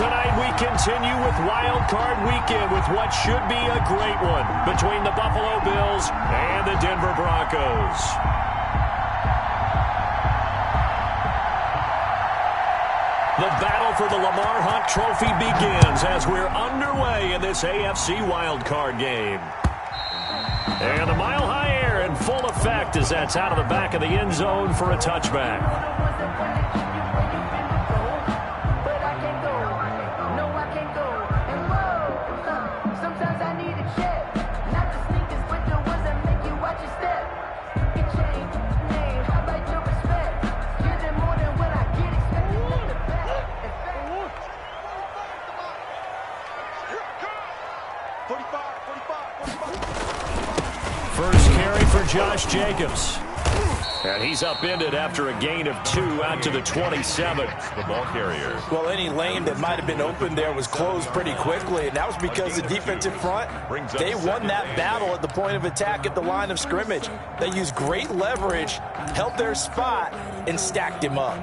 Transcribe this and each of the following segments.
Tonight we continue with Wild Card Weekend with what should be a great one between the Buffalo Bills and the Denver Broncos. The battle for the Lamar Hunt Trophy begins as we're underway in this AFC Wild Card game. And the mile-high air in full effect as that's out of the back of the end zone for a touchback. First carry for Josh Jacobs. And he's upended after a gain of 2 out to the 27. The ball carrier. Well, any lane that might have been open there was closed pretty quickly, and that was because the defensive front, they won that battle at the point of attack at the line of scrimmage. They used great leverage, held their spot, and stacked him up.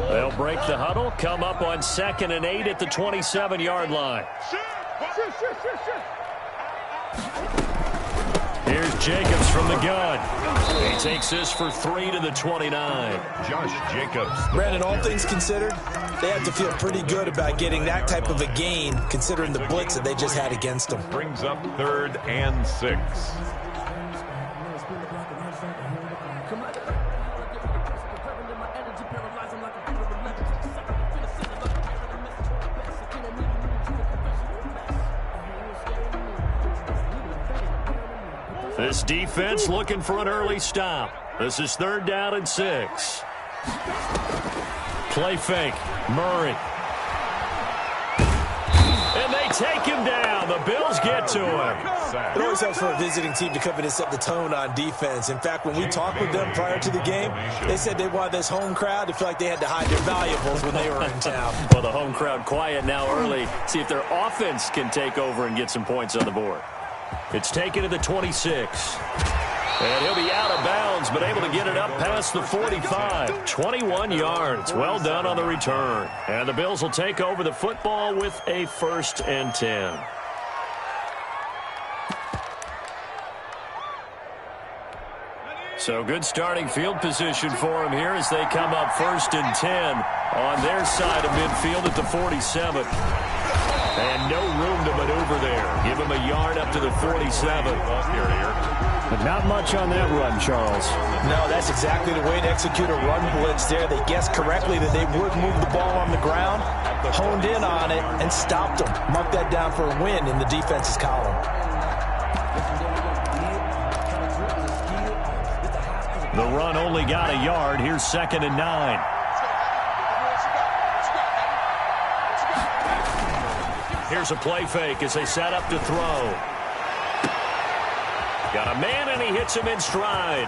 They'll break the huddle, come up on 2nd and 8 at the 27-yard line. Here's Jacobs from the gun. He takes this for 3 to the 29. Josh Jacobs. Brandon, all things considered, they have to feel pretty good about getting that type of a gain, considering the blitz that they just had against them. Brings up 3rd and 6. This defense looking for an early stop. This is 3rd down and 6. Play fake. Murray. And they take him down. The Bills get to him. It always helps for a visiting team to come in and set the tone on defense. In fact, when we talked with them prior to the game, they said they wanted this home crowd to feel like they had to hide their valuables when they were in town. Well, the home crowd quiet now early. See if their offense can take over and get some points on the board. It's taken to the 26. And he'll be out of bounds, but able to get it up past the 45. 21 yards. Well done on the return. And the Bills will take over the football with a 1st and 10. So good starting field position for them here as they come up 1st and 10 on their side of midfield at the 47. And no room to maneuver there. Give him a yard up to the 47. Ball carrier. But not much on that run, Charles. No, that's exactly the way to execute a run blitz there. They guessed correctly that they would move the ball on the ground, honed in on it, and stopped them. Mark that down for a win in the defense's column. The run only got a yard. Here's 2nd and 9. Here's a play fake as they set up to throw. Got a man, and he hits him in stride.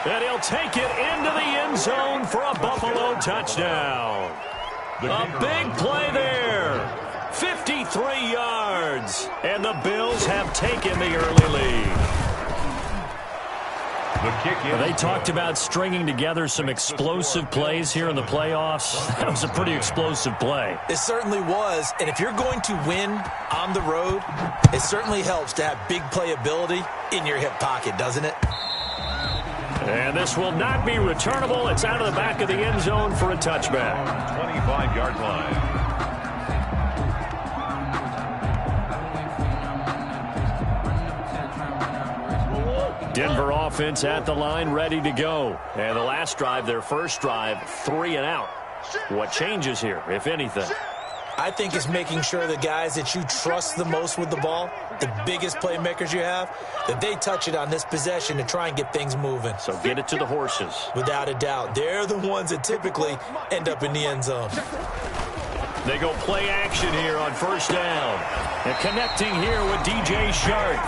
And he'll take it into the end zone for a Buffalo touchdown. A big play there. 53 yards. And the Bills have taken the early lead. They talked about stringing together some explosive plays here in the playoffs. That was a pretty explosive play. It certainly was, and if you're going to win on the road, it certainly helps to have big playability in your hip pocket, doesn't it? And this will not be returnable. It's out of the back of the end zone for a touchback. 25-yard line. Denver offense at the line, ready to go. And the last drive, their first drive, 3 and out. What changes here, if anything? I think it's making sure the guys that you trust the most with the ball, the biggest playmakers you have, that they touch it on this possession to try and get things moving. So get it to the horses. Without a doubt. They're the ones that typically end up in the end zone. They go play action here on 1st down. And connecting here with DJ Shark.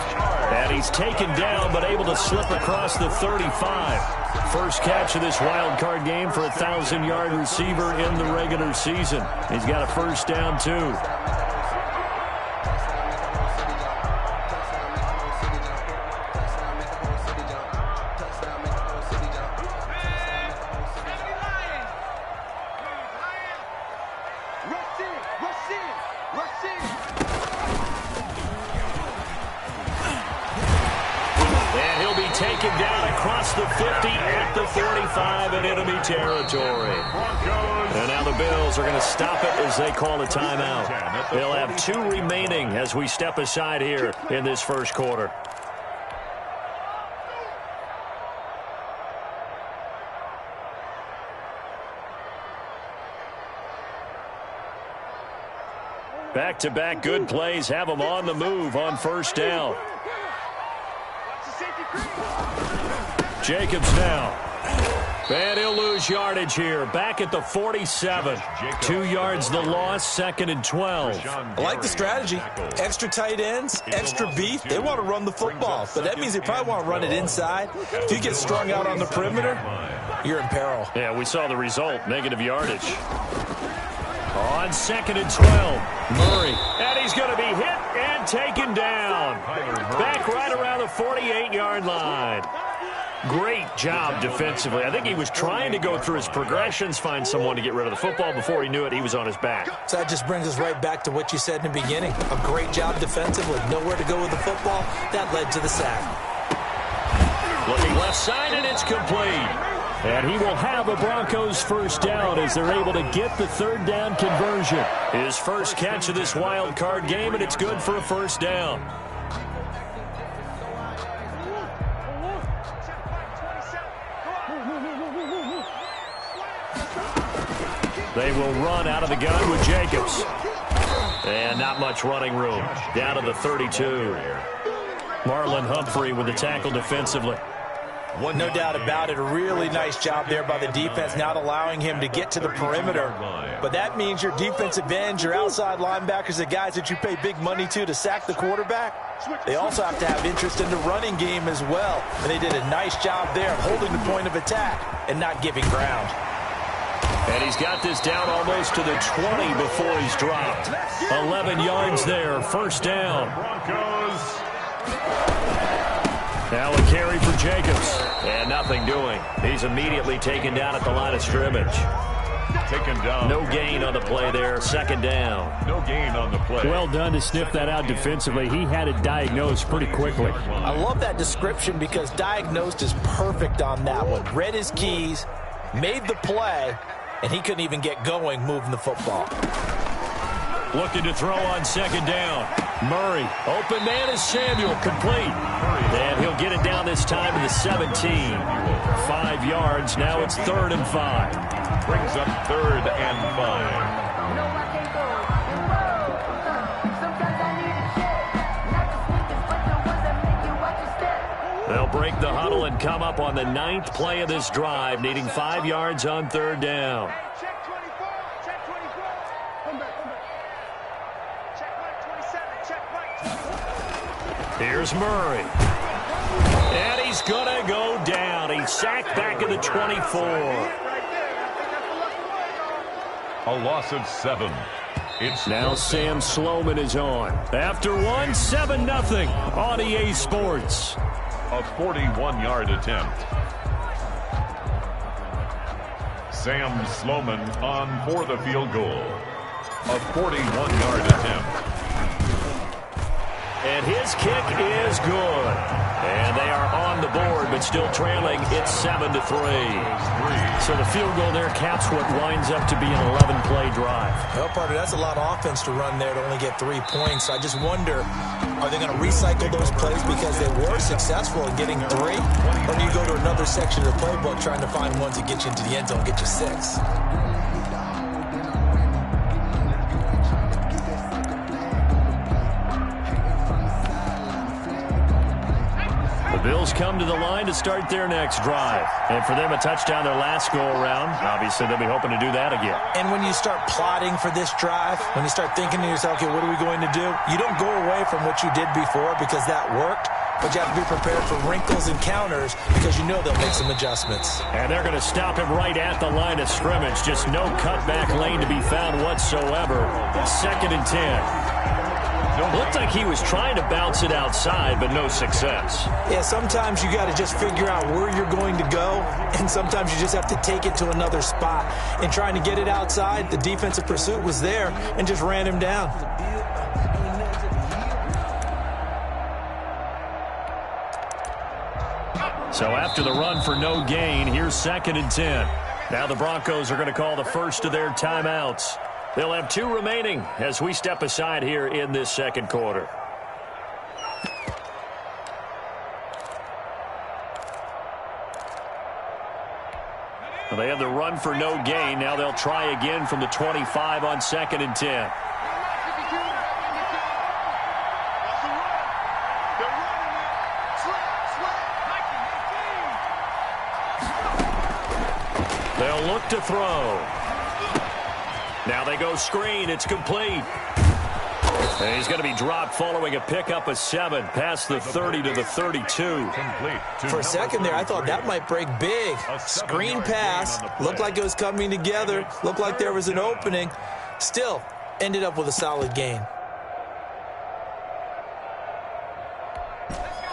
And he's taken down but able to slip across the 35. First catch of this wild card game for a 1,000-yard receiver in the regular season. He's got a 1st down, too. taken down across the 50 at the 45 in enemy territory. And now the Bills are going to stop it as they call a timeout. They'll have 2 remaining as we step aside here in this first quarter. Back-to-back good plays have them on the move on first down. Jacobs now. And he'll lose yardage here. Back at the 47. 2 yards the loss, 2nd and 12. I like the strategy. Extra tight ends, extra beef. They want to run the football, but that means they probably want to run it inside. If you get strung out on the perimeter, you're in peril. Yeah, we saw the result, negative yardage. On 2nd and 12, Murray. And he's going to be hit and taken down. Back right around the 48-yard line. Great job defensively. I think he was trying to go through his progressions, find someone to get rid of the football. Before he knew it, he was on his back. So that just brings us right back to what you said in the beginning. A great job defensively. Nowhere to go with the football. That led to the sack. Looking left side, and it's complete. And he will have a Broncos first down as they're able to get the 3rd down conversion. His first catch of this wild card game, and it's good for a first down. They will run out of the gun with Jacobs. And not much running room. Down to the 32. Marlon Humphrey with the tackle defensively. No doubt about it. A really nice job there by the defense, not allowing him to get to the perimeter. But that means your defensive ends, your outside linebackers, the guys that you pay big money to sack the quarterback, they also have to have interest in the running game as well. And they did a nice job there of holding the point of attack and not giving ground. And he's got this down almost to the 20 before he's dropped. 11 yards there, first down. Now a carry for Jacobs. And nothing doing. He's immediately taken down at the line of scrimmage. Taken down. No gain on the play there. 2nd down. No gain on the play. Well done to sniff that out defensively. He had it diagnosed pretty quickly. I love that description because diagnosed is perfect on that one. Read his keys, made the play, and he couldn't even get going moving the football. Looking to throw on 2nd down. Murray. Open man is Samuel. Complete. And he'll get it down this time to the 17. 5 yards. Now it's 3rd and 5. Brings up 3rd and 5. They'll break the huddle and come up on the 9th play of this drive, needing 5 yards on 3rd down. Here's Murray. And he's going to go down. He's sacked back at the 24. A loss of 7. It's now Sam Sloman is on. After 1, 7-0 on EA Sports. A 41-yard attempt. Sam Sloman on for the field goal. A 41-yard attempt. And his kick is good. And they are on the board, but still trailing. It's 7-3. So the field goal there caps what winds up to be an 11-play drive. Well, partner, that's a lot of offense to run there to only get 3 points. I just wonder, are they going to recycle those plays because they were successful in getting 3? Or do you go to another section of the playbook trying to find ones that get you into the end zone, get you 6? Bills come to the line to start their next drive. And for them, a touchdown their last go-around. Obviously, they'll be hoping to do that again. And when you start plotting for this drive, when you start thinking to yourself, okay, what are we going to do? You don't go away from what you did before because that worked, but you have to be prepared for wrinkles and counters because you know they'll make some adjustments. And they're going to stop him right at the line of scrimmage. Just no cutback lane to be found whatsoever. 2nd and 10. Looked like he was trying to bounce it outside, but no success. Yeah, sometimes you got to just figure out where you're going to go, and sometimes you just have to take it to another spot. In trying to get it outside, the defensive pursuit was there and just ran him down. So after the run for no gain, here's 2nd and 10. Now the Broncos are going to call the first of their timeouts. They'll have 2 remaining as we step aside here in this second quarter. Well, they have the run for no gain. Now they'll try again from the 25 on 2nd and 10. They'll look to throw. Now they go screen. It's complete. And he's going to be dropped following a pickup of 7 past the 30 to the 32. For a second there, I thought that might break big. Screen pass. Looked like it was coming together. Looked like there was an opening. Still, ended up with a solid gain.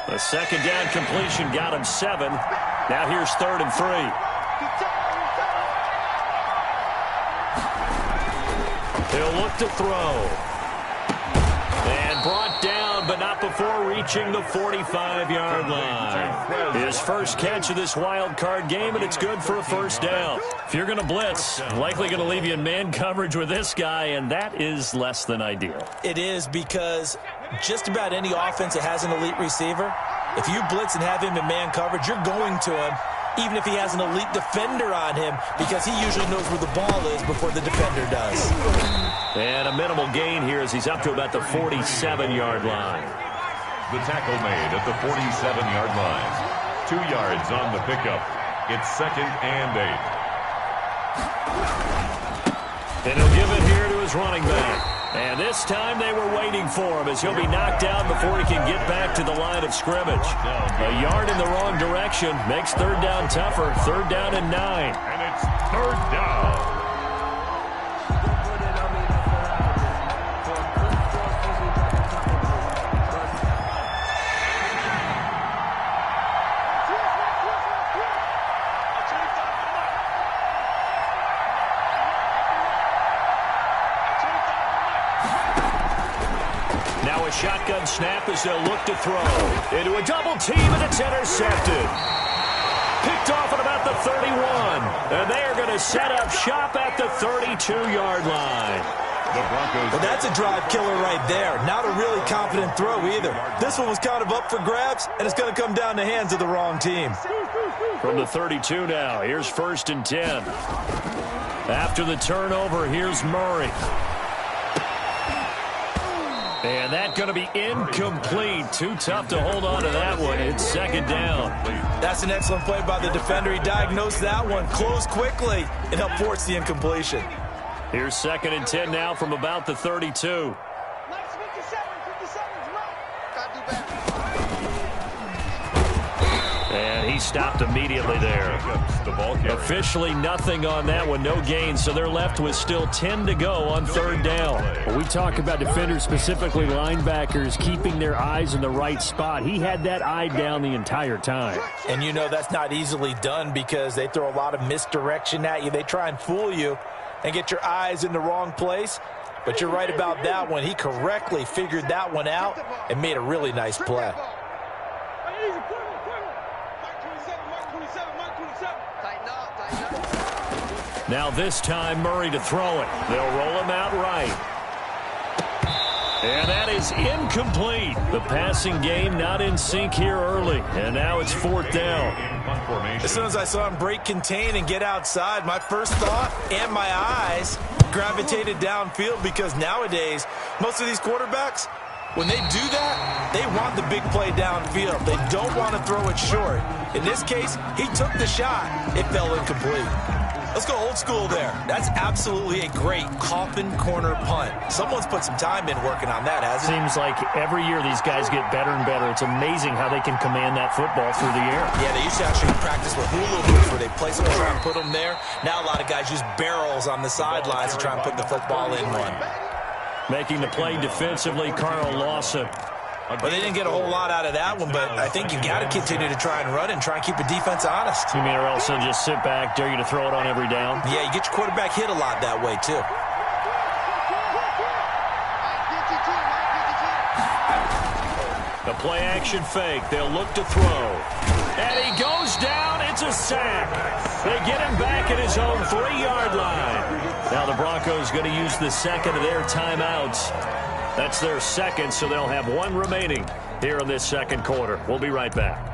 The second down completion got him 7. Now here's 3rd and 3. He'll look to throw. And brought down, but not before reaching the 45-yard line. His first catch of this wild card game, and it's good for a first down. If you're going to blitz, likely going to leave you in man coverage with this guy, and that is less than ideal. It is, because just about any offense that has an elite receiver, if you blitz and have him in man coverage, you're going to him, even if he has an elite defender on him, because he usually knows where the ball is before the defender does. And a minimal gain here as he's up to about the 47-yard line. The tackle made at the 47-yard line. 2 yards on the pickup. It's 2nd and 8. And he'll give it here to his running back. And this time they were waiting for him as he'll be knocked down before he can get back to the line of scrimmage. A yard in the wrong direction makes 3rd down tougher. 3rd down and 9. And it's 3rd down. Shotgun snap as they'll look to throw. Into a double team, and it's intercepted. Picked off at about the 31. And they are going to set up shop at the 32-yard line. Well, that's a drive killer right there. Not a really confident throw either. This one was kind of up for grabs, and it's going to come down the hands of the wrong team. From the 32 now, here's 1st and 10. After the turnover, here's Murray. And that's going to be incomplete. Too tough to hold on to that one. It's 2nd down. That's an excellent play by the defender. He diagnosed that one, closed quickly, and helped force the incompletion. Here's 2nd and 10 now from about the 32. And he stopped immediately there. Officially nothing on that one, no gain, so they're left with still 10 to go on 3rd down. Well, we talk about defenders, specifically linebackers, keeping their eyes in the right spot. He had that eye down the entire time. And you know that's not easily done because they throw a lot of misdirection at you. They try and fool you and get your eyes in the wrong place. But you're right about that one. He correctly figured that one out and made a really nice play. Now this time Murray to throw it. They'll roll him out right. And that is incomplete. The passing game not in sync here early. And now it's 4th down. As soon as I saw him break contain and get outside, my first thought and my eyes gravitated downfield, because nowadays, most of these quarterbacks, when they do that, they want the big play downfield. They don't want to throw it short. In this case, he took the shot. It fell incomplete. Let's go old school there. That's absolutely a great coffin corner punt. Someone's put some time in working on that, hasn't it? Seems like every year these guys get better and better. It's amazing how they can command that football through the air. Yeah, they used to actually practice with hula hoops where they place them and try and put them there. Now a lot of guys use barrels on the sidelines to try and put the football in one. Making the play defensively, Carl Lawson. Well, they didn't get a whole lot out of that one, but I think you've got to continue to try and run and try and keep the defense honest. You mean, or else they'll just sit back, dare you to throw it on every down? Yeah, you get your quarterback hit a lot that way, too. The play action fake. They'll look to throw. And he goes It's a sack. They get him back at his own 3-yard line. Now the Broncos going to use the second of their timeouts. That's their second, so they'll have one remaining here in this second quarter. We'll be right back.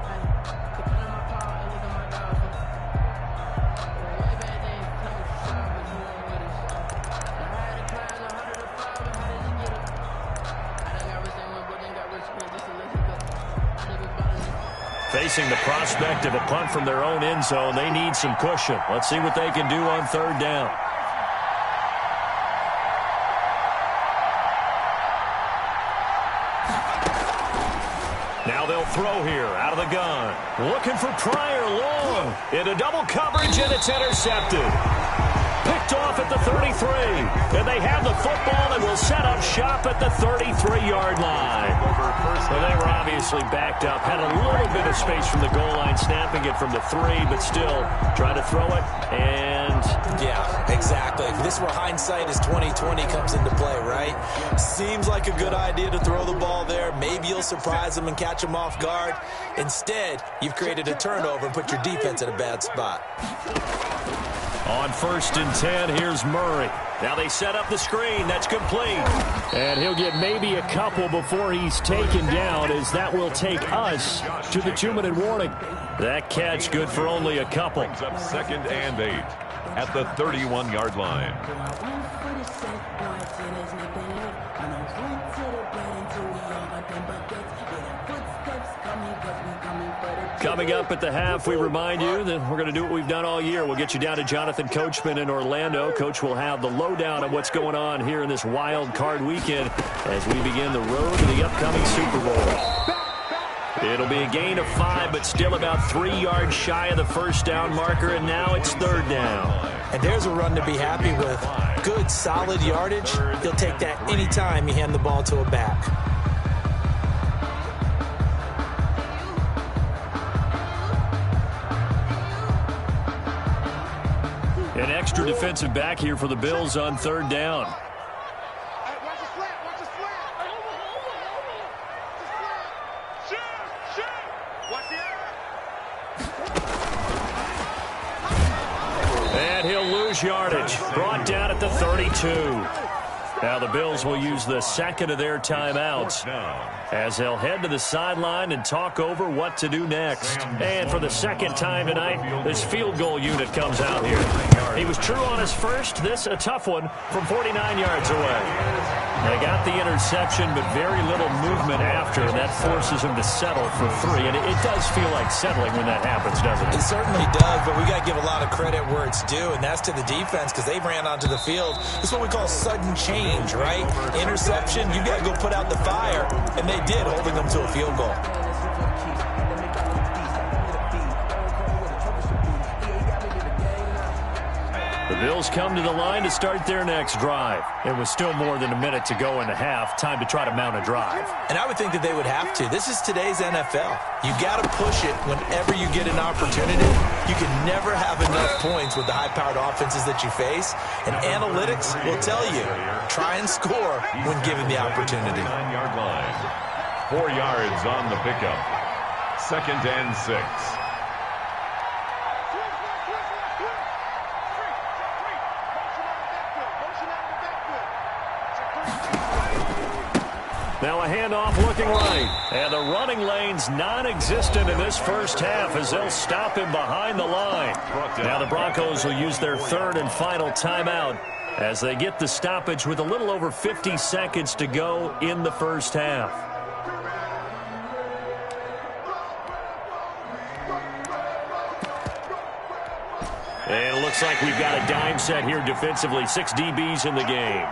Facing the prospect of a punt from their own end zone, they need some cushion. Let's see what they can do on third down. Now they'll throw here out of the gun. Looking for Pryor long. Into double coverage, and it's intercepted. Picked off at the 33. And they have the football and will set up shop at the 33-yard line. Well, they were obviously backed up. Had a little bit of space from the goal line, snapping it from the 3, but still trying to throw it. And yeah, exactly. If this were hindsight as 2020 comes into play, right? Seems like a good idea to throw the ball there. Maybe you'll surprise them and catch them off guard. Instead, you've created a turnover and put your defense in a bad spot. On 1st and 10, here's Murray. Now they set up the screen. That's complete. And he'll get maybe a couple before he's taken down, as that will take us to the 2-minute warning. That catch good for only a couple. Brings up 2nd and 8 at the 31-yard line. Coming up at the half, we remind you that we're going to do what we've done all year. We'll get you down to Jonathan Coachman in Orlando. Coach will have the lowdown on what's going on here in this wild card weekend as we begin the road to the upcoming Super Bowl. It'll be a gain of 5, but still about 3 yards shy of the first down marker, and now it's third down. And there's a run to be happy with. Good, solid yardage. You'll take that anytime you hand the ball to a back. An extra defensive back here for the Bills on third down. And he'll lose yardage. Brought down at the 32. Now the Bills will use the second of their timeouts as they'll head to the sideline and talk over what to do next. And for the second time tonight, this field goal unit comes out here. He was true on his first. This a tough one from 49 yards away. They got the interception, but very little movement after. That forces him to settle for 3. And it does feel like settling when that happens, doesn't it? It certainly does, but we got to give a lot of credit where it's due, and that's to the defense because they ran onto the field. This is what we call sudden change, right? Interception, you got to go put out the fire, and they did, holding them to a field goal. The Bills come to the line to start their next drive. It was still more than a minute to go in the half. Time to try to mount a drive. And I would think that they would have to. This is today's NFL. You got to push it whenever you get an opportunity. You can never have enough points with the high-powered offenses that you face. And analytics will tell you, try and score when given the opportunity. 9-yard line. 4 yards on the pickup. 2nd and 6. Now a handoff looking right. And the running lane's non-existent in this first half as they'll stop him behind the line. Now the Broncos will use their third and final timeout as they get the stoppage with a little over 50 seconds to go in the first half. And it looks like we've got a dime set here defensively. 6 DBs in the game.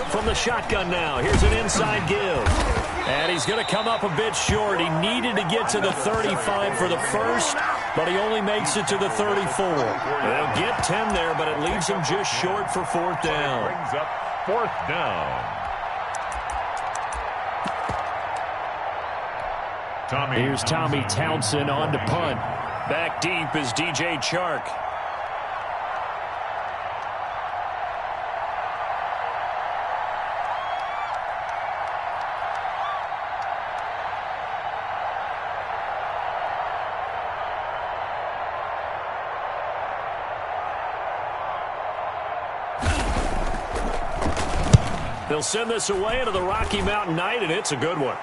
From the shotgun now, here's an inside give. And he's going to come up a bit short. He needed to get to the 35 for the first, but he only makes it to the 34. They'll get 10 there, but it leaves him just short for fourth down. Brings up 4th down. Here's Tommy Townsend on to punt. Back deep is DJ Chark. They'll send this away into the Rocky Mountain Night, and it's a good one.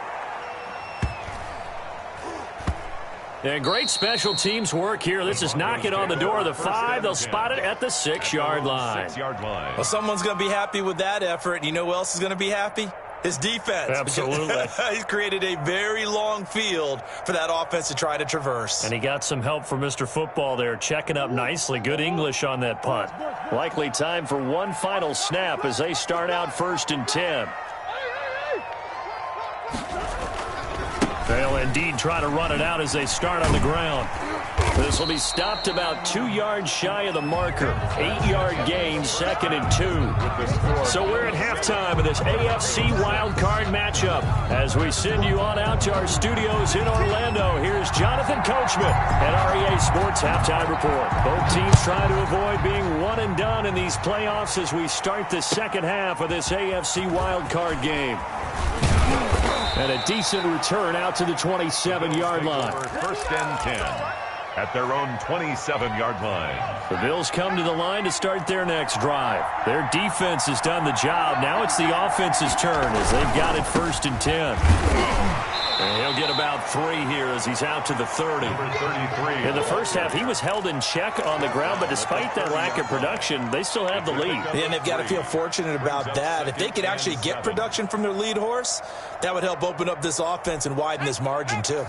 And great special teams work here. This is knocking on the door of the 5. They'll spot it at the 6-yard line. Well, someone's going to be happy with that effort. You know who else is going to be happy? His defense. Absolutely. He's created a very long field for that offense to try to traverse. And he got some help from Mr. Football there, checking up nicely. Good English on that punt. Likely time for one final snap as they start out 1st and 10. They'll indeed try to run it out as they start on the ground. This will be stopped about 2 yards shy of the marker. 8-yard gain, 2nd and 2. So we're at halftime of this AFC wildcard matchup. As we send you on out to our studios in Orlando, here's Jonathan Coachman at REA Sports Halftime Report. Both teams trying to avoid being one and done in these playoffs as we start the second half of this AFC wildcard game. And a decent return out to the 27-yard line. 1st and 10 at their own 27-yard line. The Bills come to the line to start their next drive. Their defense has done the job. Now it's the offense's turn as they've got it 1st and 10. And he'll get about 3 here as he's out to the 30. In the first half, he was held in check on the ground, but despite that lack of production, they still have the lead. And they've got to feel fortunate about that. If they could actually get production from their lead horse, that would help open up this offense and widen this margin too.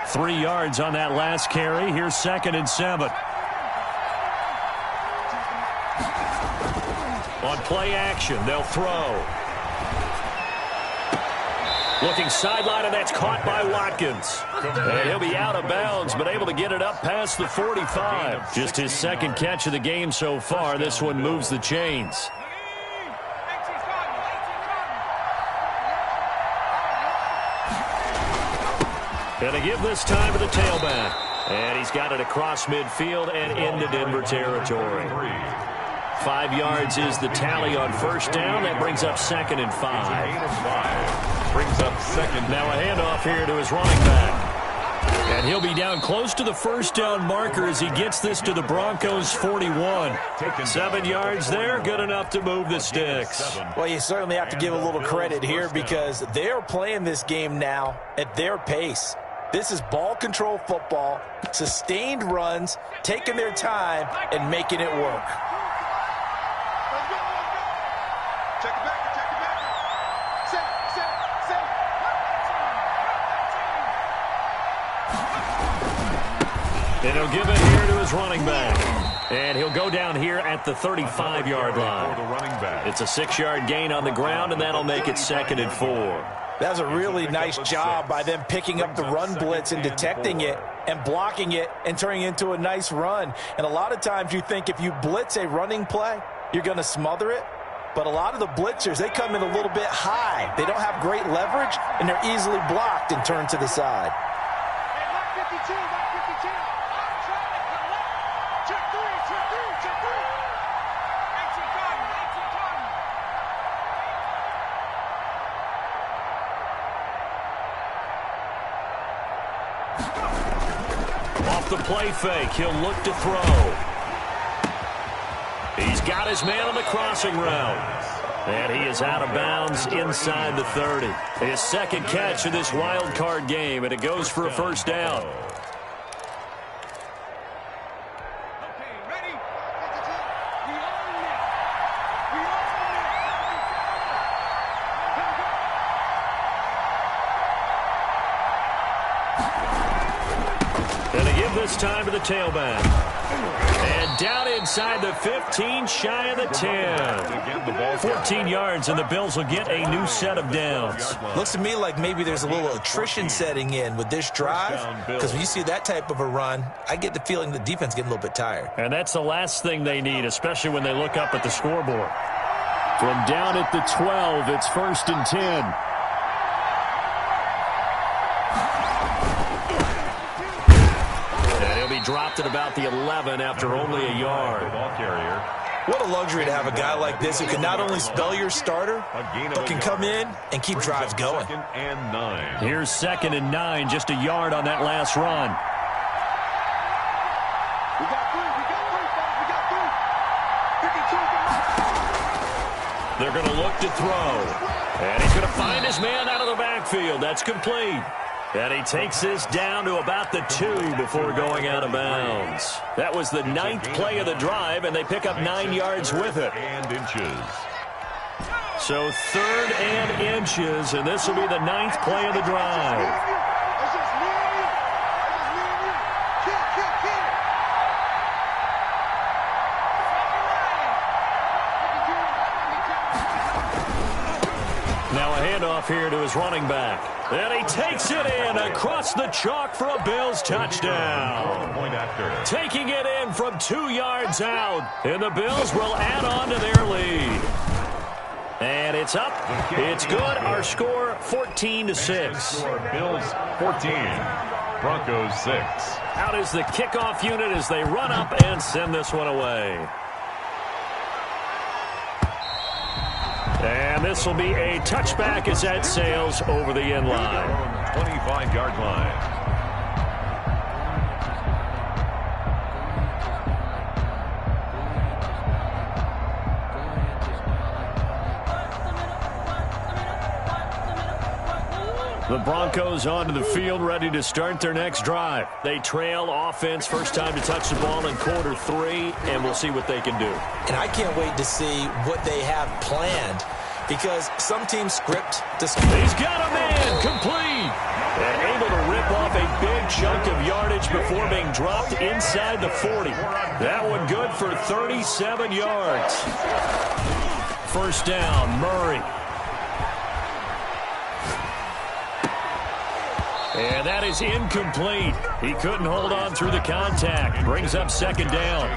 3 yards on that last carry. Here's 2nd and 7. On play action, they'll throw. Looking sideline, and that's caught by Watkins. And he'll be out of bounds, but able to get it up past the 45. Just his 2nd catch of the game so far. This one moves the chains. And a give this time to the tailback. And he's got it across midfield and into Denver territory. 5 yards is the tally on 1st down. That brings up 2nd and 5. Brings up 2nd. Now a handoff here to his running back. And he'll be down close to the 1st down marker as he gets this to the Broncos' 41. 7 yards there, good enough to move the sticks. Well, you certainly have to give a little credit here because they're playing this game now at their pace. This is ball control football, sustained runs, taking their time, and making it work. And he'll give it here to his running back. And he'll go down here at the 35-yard line. It's a 6-yard gain on the ground, and that'll make it 2nd and 4. That's a really nice job by them picking up the run blitz and detecting it and blocking it and turning it into a nice run. And a lot of times you think if you blitz a running play, you're going to smother it. But a lot of the blitzers, they come in a little bit high. They don't have great leverage, and they're easily blocked and turned to the side. Off the play fake, he'll look to throw. He's got his man on the crossing route. And he is out of bounds inside the 30. His 2nd catch of this wild card game, and it goes for a 1st down. This time to the tailback. And down inside the 15, shy of the 10. 14 yards, and the Bills will get a new set of downs. Looks to me like maybe there's a little attrition setting in with this drive, because when you see that type of a run, I get the feeling the defense getting a little bit tired. And that's the last thing they need, especially when they look up at the scoreboard. From down at the 12, it's 1st and 10. Dropped at about the 11 after only a yard. What a luxury to have a guy like this who can not only spell your starter, but can come in and keep drives going. Here's 2nd and 9, just a yard on that last run. They're going to look to throw. And he's going to find his man out of the backfield. That's complete. And he takes this down to about the 2 before going out of bounds. That was the 9th play of the drive, and they pick up 9 yards with it. And inches. So 3rd and inches, and this will be the 9th play of the drive. Now a handoff here to his running back. And he takes it in across the chalk for a Bills touchdown. Point after. Taking it in from 2 yards out. And the Bills will add on to their lead. And it's up. It's good. Our score 14-6. Bills 14. Broncos 6. Out is the kickoff unit as they run up and send this one away. And this will be a touchback as that sails over the end line. 25-yard line. The Broncos onto the field, ready to start their next drive. They trail offense, first time to touch the ball in quarter 3, and we'll see what they can do. And I can't wait to see what they have planned, because some teams script to score. He's got a man complete. And able to rip off a big chunk of yardage before being dropped inside the 40. That one good for 37 yards. First down, Murray. And that is incomplete. He couldn't hold on through the contact. Brings up second down.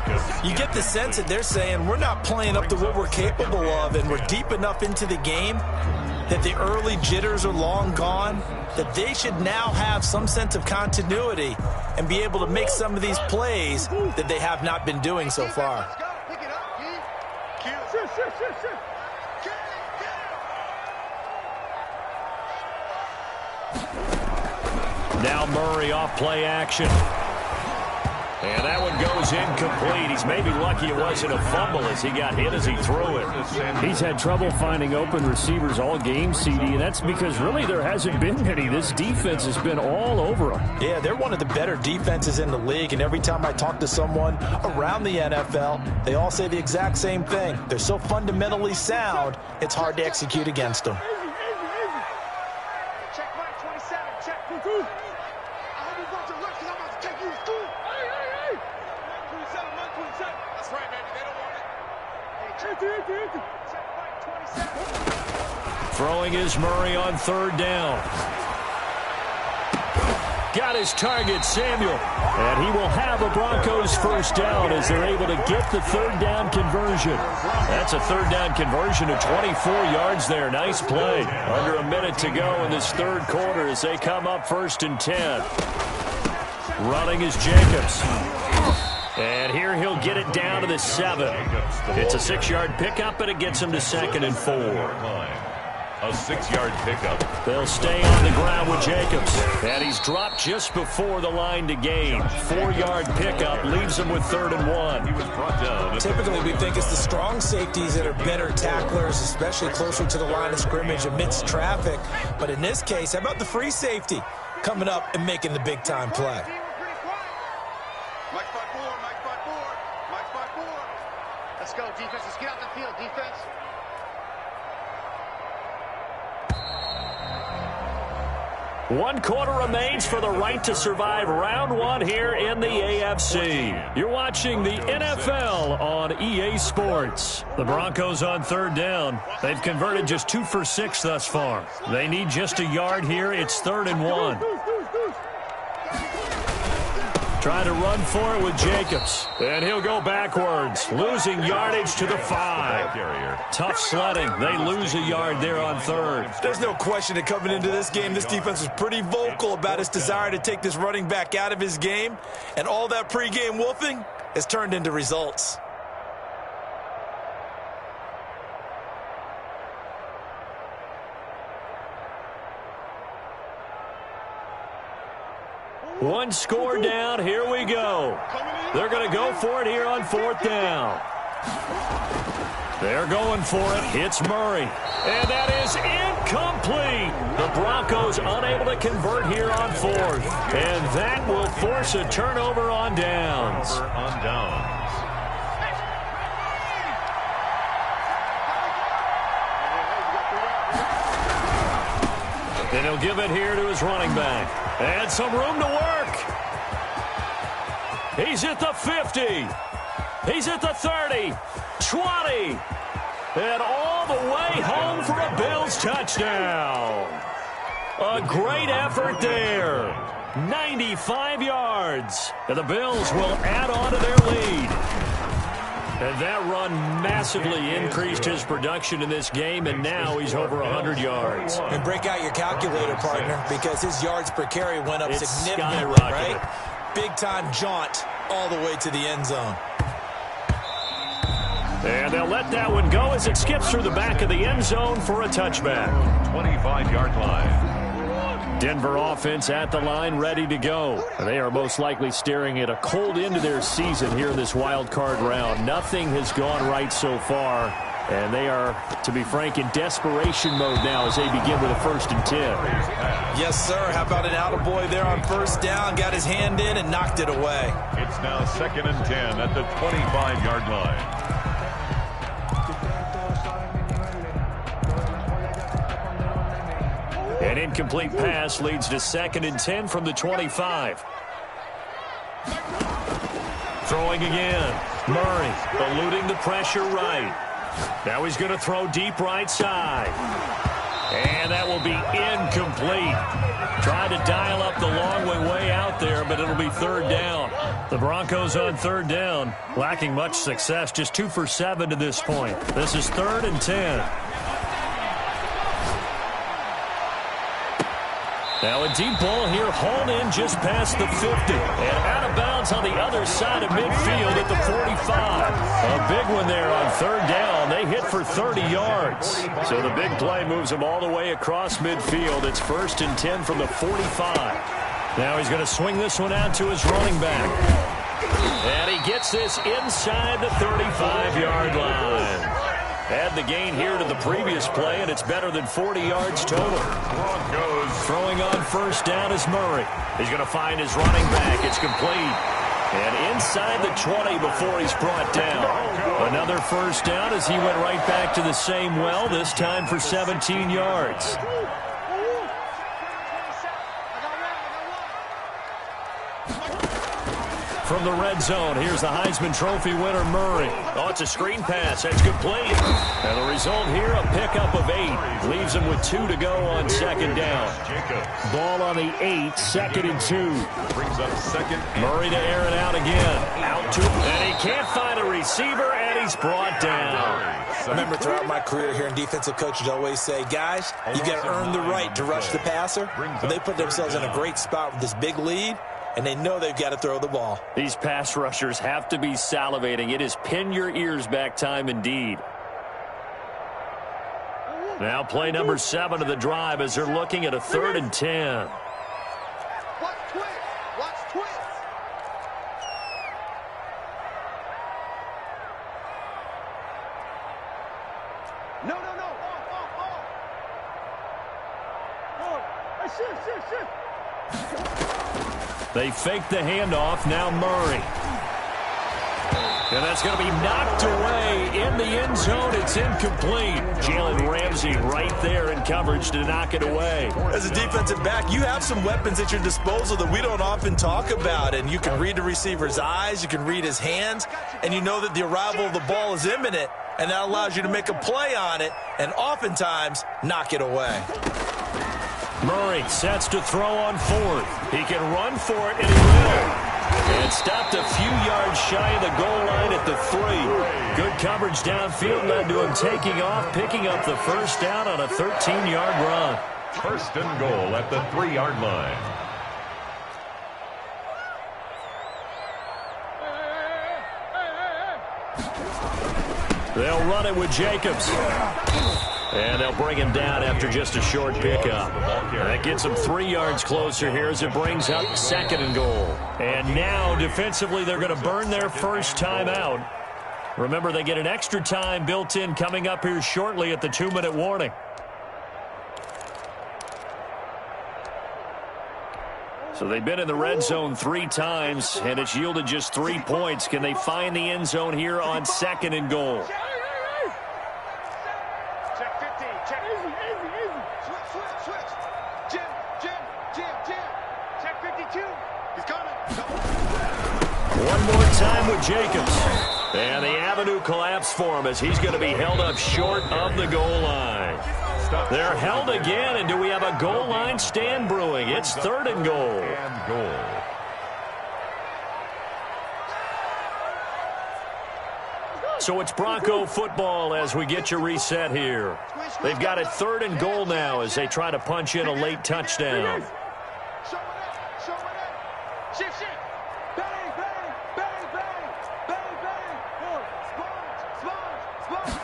You get the sense that they're saying we're not playing up to what we're capable of, and we're deep enough into the game that the early jitters are long gone, that they should now have some sense of continuity and be able to make some of these plays that they have not been doing so far. Now Murray off play action. And that one goes incomplete. He's maybe lucky it wasn't a fumble as he got hit as he threw it. He's had trouble finding open receivers all game, CD, and that's because really there hasn't been any. This defense has been all over them. Yeah, they're one of the better defenses in the league, and every time I talk to someone around the NFL, they all say the exact same thing. They're so fundamentally sound, it's hard to execute against them. Throwing is Murray on third down. Got his target, Samuel. And he will have a Broncos first down as they're able to get the third down conversion. That's a third down conversion of 24 yards there. Nice play. Under a minute to go in this third quarter as they come up 1st and 10. Running is Jacobs. And here he'll get it down to the 7. It's a 6-yard pickup, and it gets him to 2nd and 4. A 6-yard pickup. They'll stay on the ground with Jacobs. And he's dropped just before the line to gain. 4-yard pickup leaves him with 3rd and 1. He was brought down. Typically, we think it's the strong safeties that are better tacklers, especially closer to the line of scrimmage amidst traffic. But in this case, how about the free safety coming up and making the big-time play? Let's go, defense. Let's get out the field, defense. One quarter remains for the right to survive round 1 here in the AFC. You're watching the NFL on EA Sports. The Broncos on third down. They've converted just 2 for 6 thus far. They need just a yard here. It's 3rd and 1. Trying to run for it with Jacobs. And he'll go backwards, losing yardage to the 5. Tough sledding. They lose a yard there on 3rd. There's no question that coming into this game, this defense was pretty vocal about its desire to take this running back out of his game. And all that pregame wolfing has turned into results. One score down. Here we go. They're going to go for it here on 4th down. They're going for it. It's Murray. And that is incomplete. The Broncos unable to convert here on fourth. And that will force a turnover on downs. And he'll give it here to his running back. And some room to work. He's at the 50. He's at the 30. 20. And all the way home for a Bills touchdown. A great effort there. 95 yards. And the Bills will add on to their lead. And that run massively increased his production in this game, and now he's over 100 yards. And break out your calculator, partner, because his yards per carry went up significantly, right? Big-time jaunt all the way to the end zone. And they'll let that one go as it skips through the back of the end zone for a touchback. 25-yard line. Denver offense at the line, ready to go. They are most likely staring at a cold end to their season here in this wild card round. Nothing has gone right so far, and they are, to be frank, in desperation mode now as they begin with a 1st and 10. Yes, sir. How about an attaboy there on first down? Got his hand in and knocked it away. It's now 2nd and 10 at the 25-yard line. An incomplete pass leads to 2nd and 10 from the 25. Throwing again. Murray eluding the pressure right. Now he's going to throw deep right side. And that will be incomplete. Trying to dial up the long way out there, but it'll be 3rd down. The Broncos on 3rd down, lacking much success, just 2 for 7 to this point. This is 3rd and 10. Now a deep ball here, hauled in just past the 50. And out of bounds on the other side of midfield at the 45. A big one there on 3rd down. They hit for 30 yards. So the big play moves them all the way across midfield. It's 1st and 10 from the 45. Now he's going to swing this one out to his running back. And he gets this inside the 35-yard line. Add the gain here to the previous play, and it's better than 40 yards total. Broncos throwing on 1st down is Murray. He's going to find his running back. It's complete. And inside the 20 before he's brought down. Another 1st down as he went right back to the same well, this time for 17 yards. From the red zone, here's the Heisman Trophy winner, Murray. Oh, it's a screen pass. That's complete. And the result here, a pickup of 8. Leaves him with 2 to go on 2nd down. Ball on the 8, 2nd and 2. Brings up 2nd. Murray to air it out again. Out to him. And he can't find a receiver, and he's brought down. I remember throughout my career here in defensive coaches always say, guys, you got to earn the right to rush the passer. But they put themselves in a great spot with this big lead, and they know they've got to throw the ball. These pass rushers have to be salivating. It is pin your ears back time indeed. Now play number 7 of the drive as they're looking at a 3rd and 10. Watch twist. Watch twist. No. They fake the handoff. Now Murray. And that's going to be knocked away in the end zone. It's incomplete. Jalen Ramsey right there in coverage to knock it away. As a defensive back, you have some weapons at your disposal that we don't often talk about. And you can read the receiver's eyes, you can read his hands, and you know that the arrival of the ball is imminent. And that allows you to make a play on it and oftentimes knock it away. Murray sets to throw on 4th. He can run for it, and he will. And stopped a few yards shy of the goal line at the 3. Good coverage downfield led to him taking off, picking up the 1st down on a 13-yard run. 1st and goal at the 3-yard line. They'll run it with Jacobs. And they'll bring him down after just a short pickup. That gets him 3 yards closer here as it brings up 2nd and goal. And now, defensively, they're going to burn their first time out. Remember, they get an extra time built in coming up here shortly at the 2-minute warning. So they've been in the red zone 3 times, and it's yielded just 3 points. Can they find the end zone here on 2nd and goal? Check 15. Check easy. Switch. Jim. Check 52. He's coming. One more time with Jacobs. And the avenue collapsed for him as he's going to be held up short of the goal line. They're held again, and do we have a goal line stand brewing? It's 3rd and goal. So it's Bronco football as we get you reset here. They've got it 3rd and goal now as they try to punch in a late touchdown. Show it up. Shift. Bang. Sponge.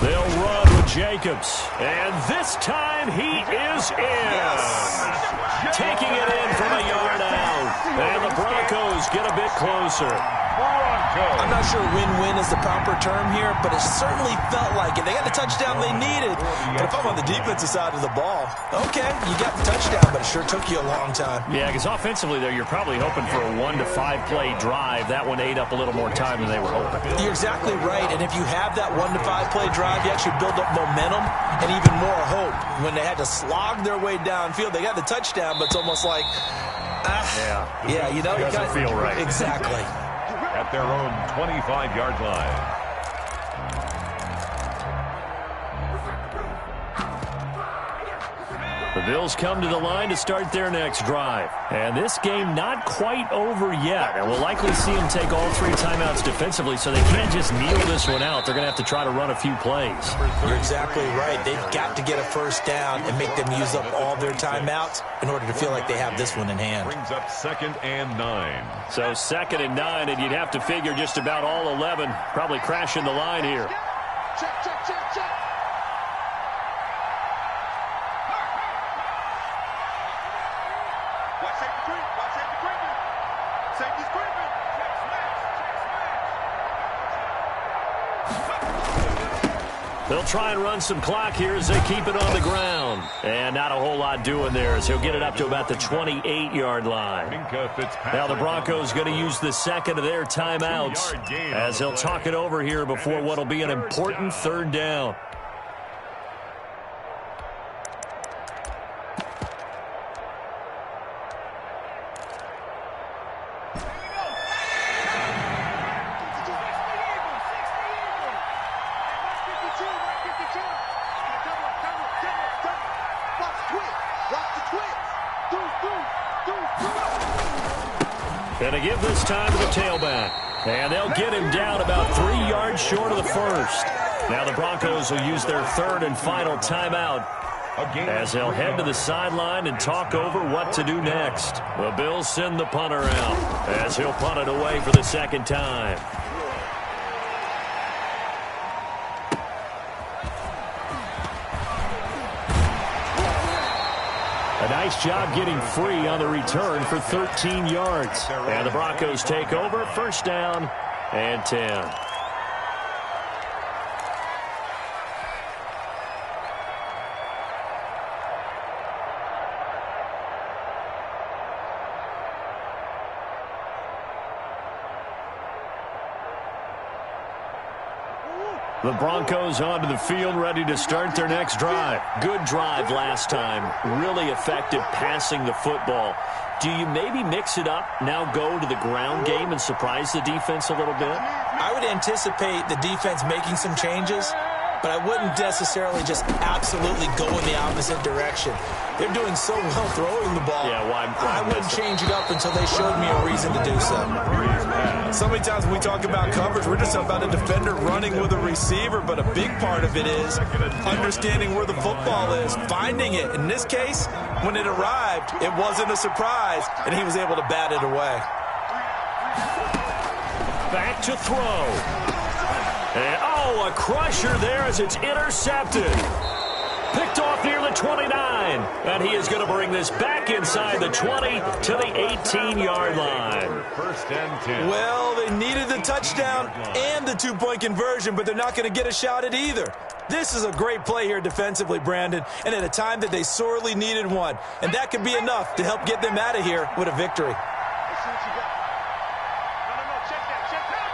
They'll run with Jacobs. And this time he is in. Taking it in from a yard out. And the Broncos get a bit closer. I'm not sure win-win is the proper term here, but it certainly felt like it. They got the touchdown they needed. But if I'm on the defensive side of the ball, okay, you got the touchdown, but it sure took you a long time. Yeah, because offensively there, you're probably hoping for a 1 to 5 play drive. That one ate up a little more time than they were hoping. You're exactly right, and if you have that 1 to 5 play drive, you actually build up momentum and even more hope. When they had to slog their way downfield, they got the touchdown, but it's almost like, you know, it doesn't feel right. Exactly. At their own 25-yard line. The Bills come to the line to start their next drive. And this game not quite over yet. And we'll likely see them take all 3 timeouts defensively, so they can't just kneel this one out. They're going to have to try to run a few plays. You're exactly right. They've got to get a first down and make them use up all their timeouts in order to feel like they have this one in hand. Brings up 2nd and 9. So 2nd and 9, and you'd have to figure just about all 11 probably crashing the line here. Check. Safety's creeping. They'll try and run some clock here as they keep it on the ground. And not a whole lot doing there as he'll get it up to about the 28-yard line. Now the Broncos going to use the 2nd of their timeouts as they'll talk it over here before what will be an important 3rd down. And a give this time to the tailback. And they'll get him down about 3 yards short of the first. Now the Broncos will use their 3rd and final timeout as they'll head to the sideline and talk over what to do next. The Bills send the punter out as he'll punt it away for the 2nd time. A nice job getting free on the return for 13 yards. And the Broncos take over, 1st down and 10. The Broncos onto the field, ready to start their next drive. Good drive last time. Really effective passing the football. Do you maybe mix it up, now go to the ground game and surprise the defense a little bit? I would anticipate the defense making some changes, but I wouldn't necessarily just absolutely go in the opposite direction. They're doing so well throwing the ball. Yeah, why I wouldn't change it up until they showed me a reason to do so. So many times when we talk about coverage, we're just about a defender running with a receiver, but a big part of it is understanding where the football is, finding it. In this case, when it arrived, it wasn't a surprise, and he was able to bat it away. Back to throw. And, a crusher there as it's intercepted. Picked off near the 29. And he is going to bring this back inside the 20 to the 18-yard line. First and 10. Well, they needed the touchdown and the two-point conversion, but they're not going to get a shot at either. This is a great play here defensively, Brandon, and at a time that they sorely needed one. And that could be enough to help get them out of here with a victory. Let's see what you got. No, check that, check that.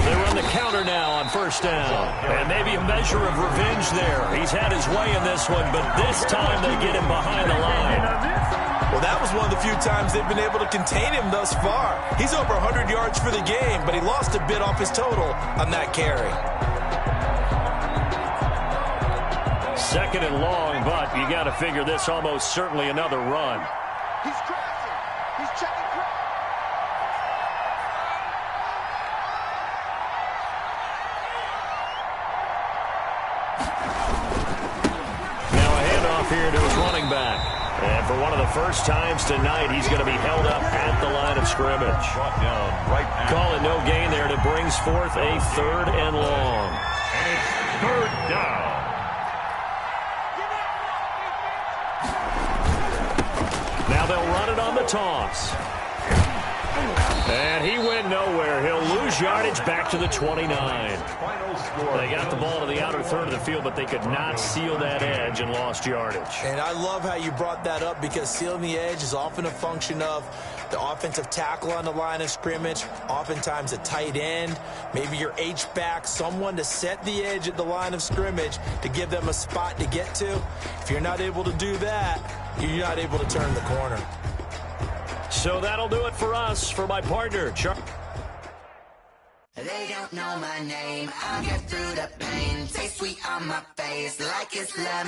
They run the counter now on first down. And maybe a measure of revenge there. He's had his way in this one, but this time they get him behind the line. Well, that was one of the few times they've been able to contain him thus far. He's over 100 yards for the game, but he lost a bit off his total on that carry. Second and long, but you got to figure this almost certainly another run. He's crossing. He's checking cross. Now a handoff here to his running back. And for one of the first times tonight, he's going to be held up at the line of scrimmage. Brought down right now. Call it no gain there, and it brings forth a third and long. And it's third down. Now they'll run it on the toss. And he went nowhere. He'll lose yardage back to the 29. Final score. They got the ball to the outer third of the field, but they could not seal that edge and lost yardage. And I love how you brought that up because sealing the edge is often a function of the offensive tackle on the line of scrimmage, oftentimes a tight end, maybe your H-back, someone to set the edge at the line of scrimmage to give them a spot to get to. If you're not able to do that, you're not able to turn the corner. So that'll do it for us. For my partner, Chuck. They don't know my name. I'll get through the pain. Taste sweet on my face like it's lemon.